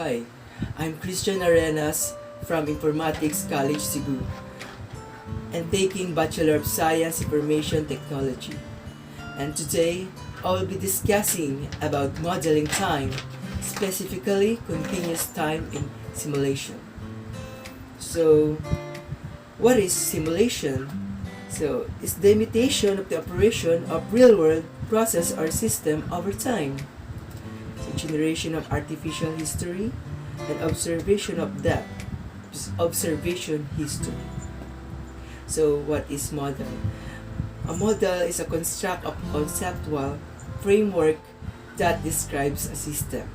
Hi, I'm Christian Arenas from Informatics College Cebu and taking Bachelor of Science Information Technology. And today, I will be discussing about modeling time, specifically continuous time in simulation. So, what is simulation? So, it's the imitation of the operation of real-world process or system over time. Generation of artificial history and observation of that observation history. So what is model? A model is a construct of conceptual framework that describes a system.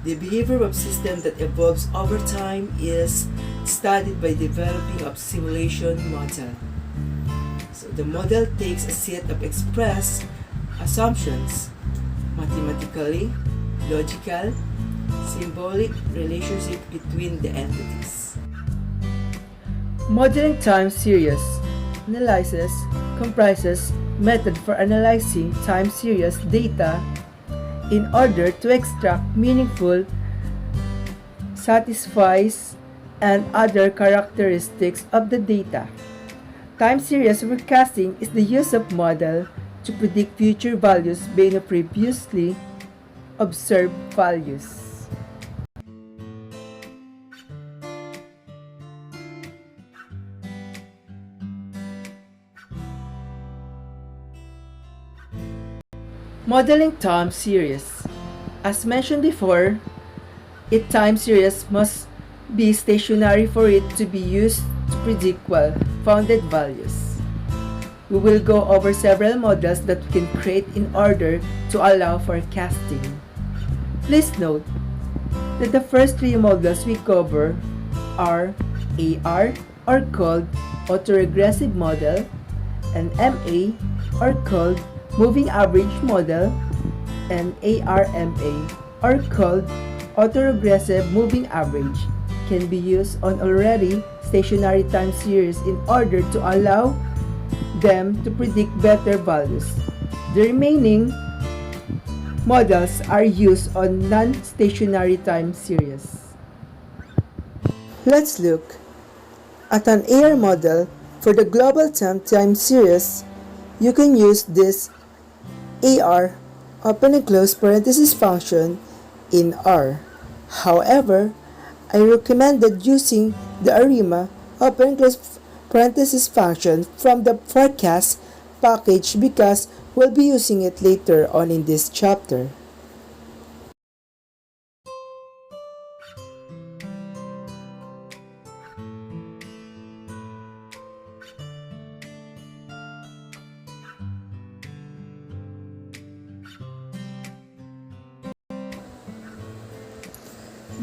The behavior of system that evolves over time is studied by developing a simulation model. So the model takes a set of expressed assumptions mathematically, logical, symbolic relationship between the entities. Modeling time series analysis comprises method for analyzing time series data in order to extract meaningful, satisfies, and other characteristics of the data. Time series forecasting is the use of model to predict future values based on previously observed values. Modeling time series. As mentioned before, a time series must be stationary for it to be used to predict well-founded values. We will go over several models that we can create in order to allow forecasting. Please note that the first three models we cover are AR, or called autoregressive model, and MA, or called moving average model, and ARMA, or called autoregressive moving average, can be used on already stationary time series in order to allow them to predict better values. The remaining models are used on non-stationary time series. Let's look at an AR model for the global time series. You can use this AR open and close parenthesis function in R. However, I recommended using the ARIMA open and close parenthesis function from the forecast package because we'll be using it later on in this chapter.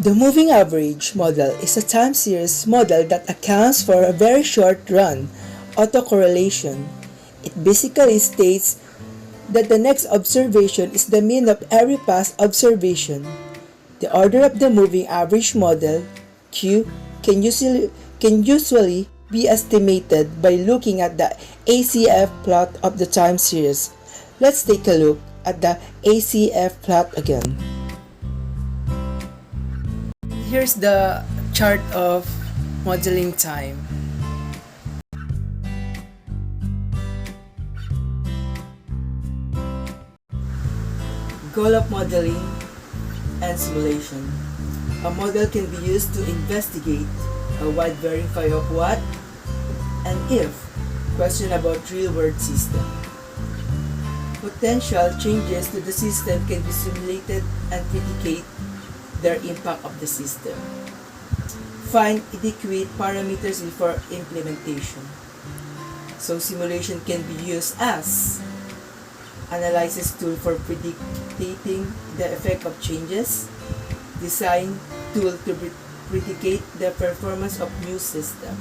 The moving average model is a time series model that accounts for a very short run autocorrelation. It basically states that the next observation is the mean of every past observation. The order of the moving average model, Q, can usually be estimated by looking at the ACF plot of the time series. Let's take a look at the ACF plot again. Here's the chart of modeling time. Goal of modeling and simulation. A model can be used to investigate a wide variety of what and if question about real-world system. Potential changes to the system can be simulated and predicate their impact of the system. Find adequate parameters before implementation. So simulation can be used as analysis tool for predicting the effect of changes, design tool to predicate the performance of new system.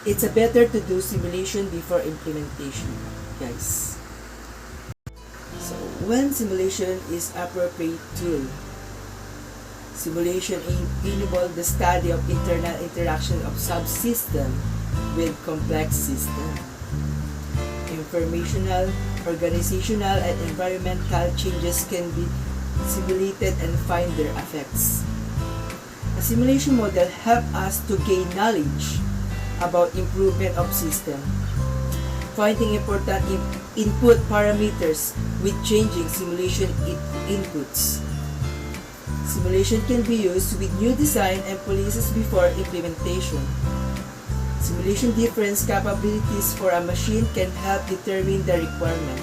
It's better to do simulation before implementation, guys. So when simulation is appropriate tool, simulation enables the study of internal interaction of subsystem with complex system. Informational, organizational, and environmental changes can be simulated and find their effects. A simulation model helps us to gain knowledge about improvement of system, finding important input parameters with changing simulation inputs. Simulation can be used with new design and policies before implementation. Simulation difference capabilities for a machine can help determine the requirement.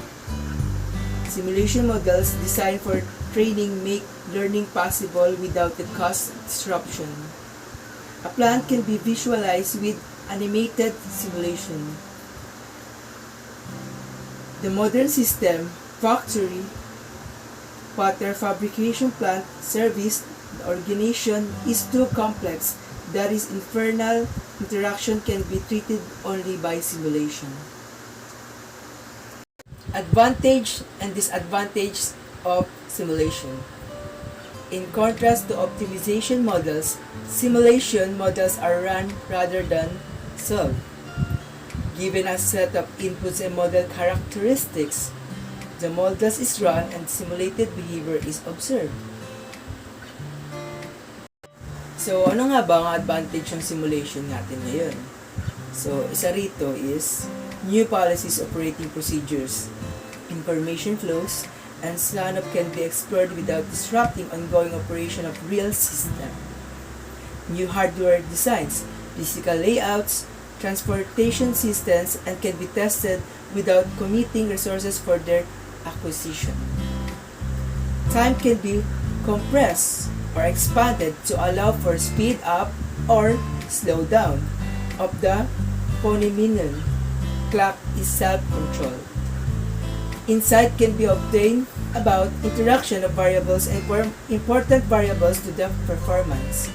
Simulation models designed for training make learning possible without the cost disruption. A plant can be visualized with animated simulation. The modern system, factory, water fabrication plant, service, the organization is too complex. That is, internal interaction can be treated only by simulation. Advantage and disadvantage of simulation. In contrast to optimization models, simulation models are run rather than solved. Given a set of inputs and model characteristics, the models is run and simulated behavior is observed. So, ano nga ba ang advantage ng simulation natin ngayon? So, isa rito is new policies, operating procedures, information flows, and stand-up can be explored without disrupting ongoing operation of real system. New hardware designs, physical layouts, transportation systems, and can be tested without committing resources for their acquisition. Time can be compressed or expanded to allow for speed up or slow down of the phenomenon. Clock is self-controlled. Insight can be obtained about interaction of variables and important variables to the performance.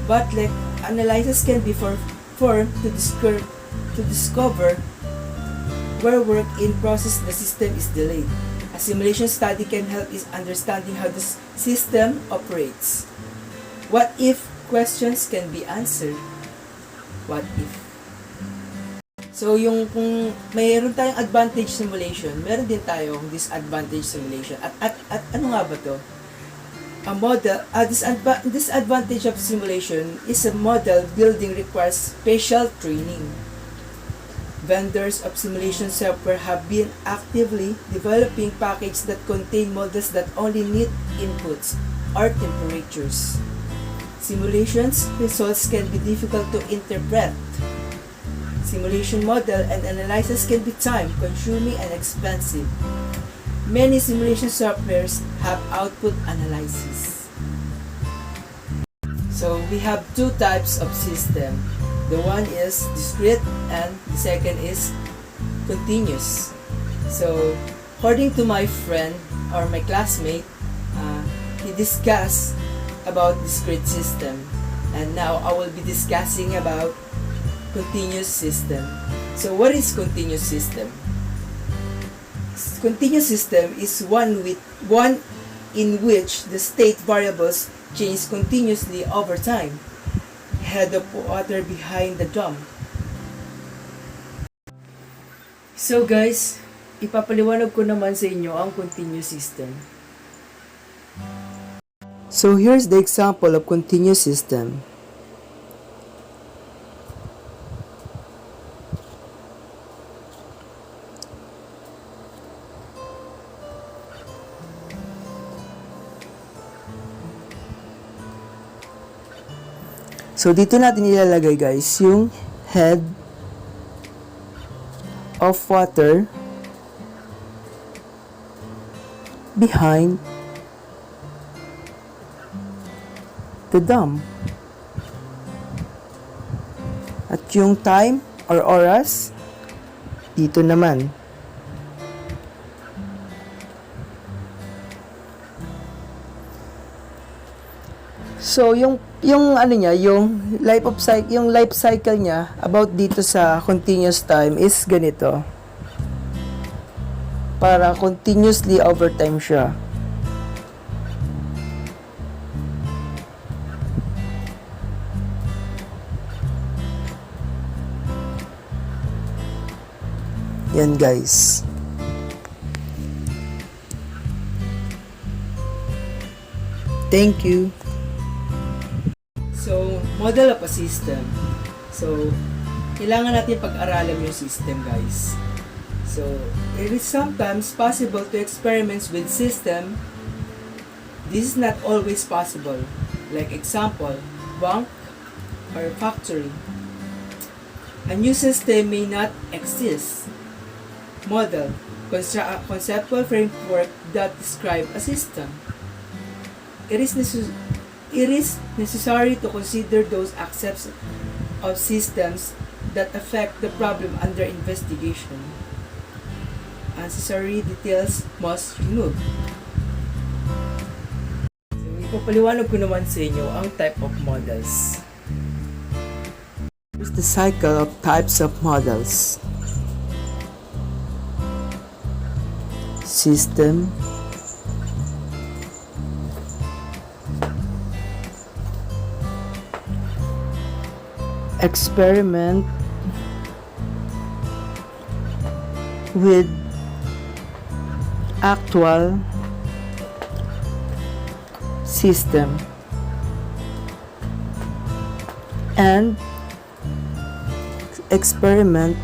Bottleneck analysis can be performed to discover where work in process the system is delayed. A simulation study can help is understanding how the system operates. What if questions can be answered? What if? So, kung mayroon tayong advantage simulation, meron din tayong disadvantage simulation. At ano nga ba to? Disadvantage of simulation is a model building requires special training. Vendors of simulation software have been actively developing packages that contain models that only need inputs or temperatures. Simulations results can be difficult to interpret. Simulation model and analysis can be time-consuming and expensive. Many simulation softwares have output analysis. So we have two types of system. The one is discrete and the second is continuous. So, according to my friend or my classmate, he discussed about discrete system, and now I will be discussing about continuous system. So, what is continuous system? Continuous system is one in which the state variables change continuously over time. Head of water behind the drum. So guys, ipapaliwanag ko naman sa inyo ang continuous system. So here's the example of continuous system. So, dito natin ilalagay guys yung head of water behind the dam. At yung time or oras, dito naman. So, yung life cycle niya about dito sa continuous time is ganito. Para continuously overtime siya. Yan guys. Thank you. Model of a system. So, kailangan natin pag-aralan yung system, guys. So, it is sometimes possible to experiment with system. This is not always possible. Like example, bank or factory. A new system may not exist. Model, conceptual framework that describe a system. It is necessary to consider those aspects of systems that affect the problem under investigation. Unnecessary details must remove. So, ipapaliwanag ko naman sa inyo ang type of models. Here's the cycle of types of models. System, experiment with actual system, and experiment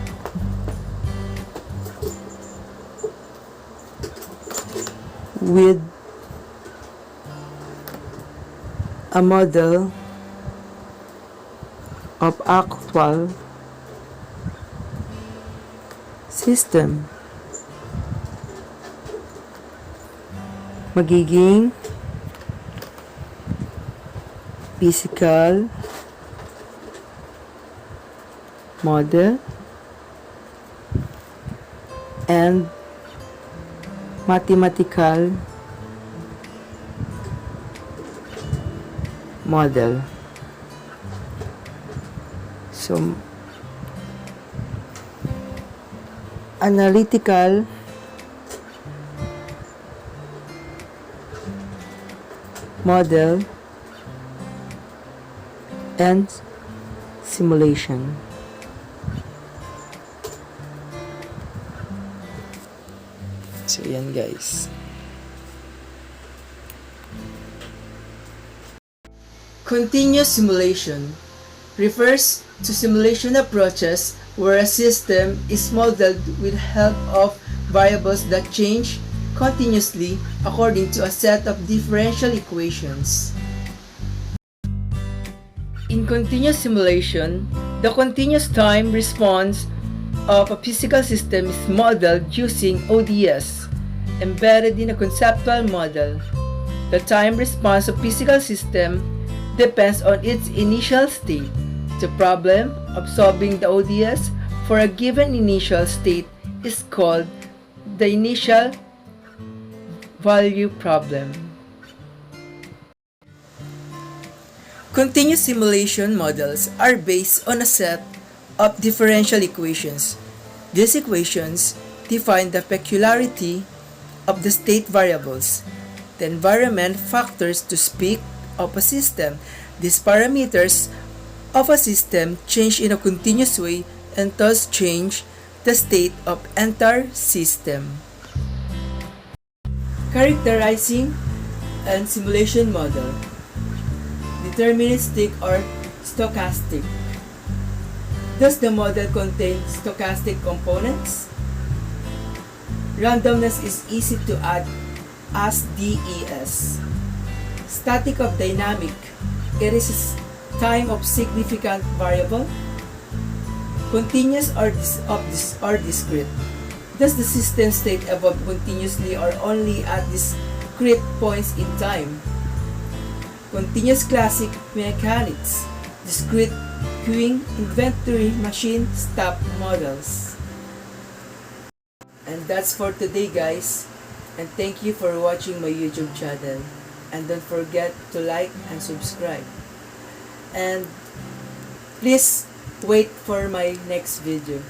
with a model of actual system. Magiging physical model and mathematical model. So, analytical model and simulation. So, yan guys. Continuous simulation refers to simulation approaches where a system is modeled with help of variables that change continuously according to a set of differential equations. In continuous simulation, the continuous time response of a physical system is modeled using ODS, embedded in a conceptual model. The time response of physical system depends on its initial state. The problem of solving the ODS for a given initial state is called the initial value problem. Continuous simulation models are based on a set of differential equations. These equations define the peculiarity of the state variables, the environment factors to speak of a system. These parameters of a system change in a continuous way and thus change the state of entire system. Characterizing and simulation model. Deterministic or stochastic. Does the model contain stochastic components? Randomness is easy to add as DES. Static of dynamic. It is time of significant variable. Continuous or discrete. Does the system state evolve continuously or only at discrete points in time? Continuous classic mechanics. Discrete queuing, inventory, machine, stop models. And that's for today, guys. And thank you for watching my YouTube channel. And don't forget to like and subscribe. And please wait for my next video.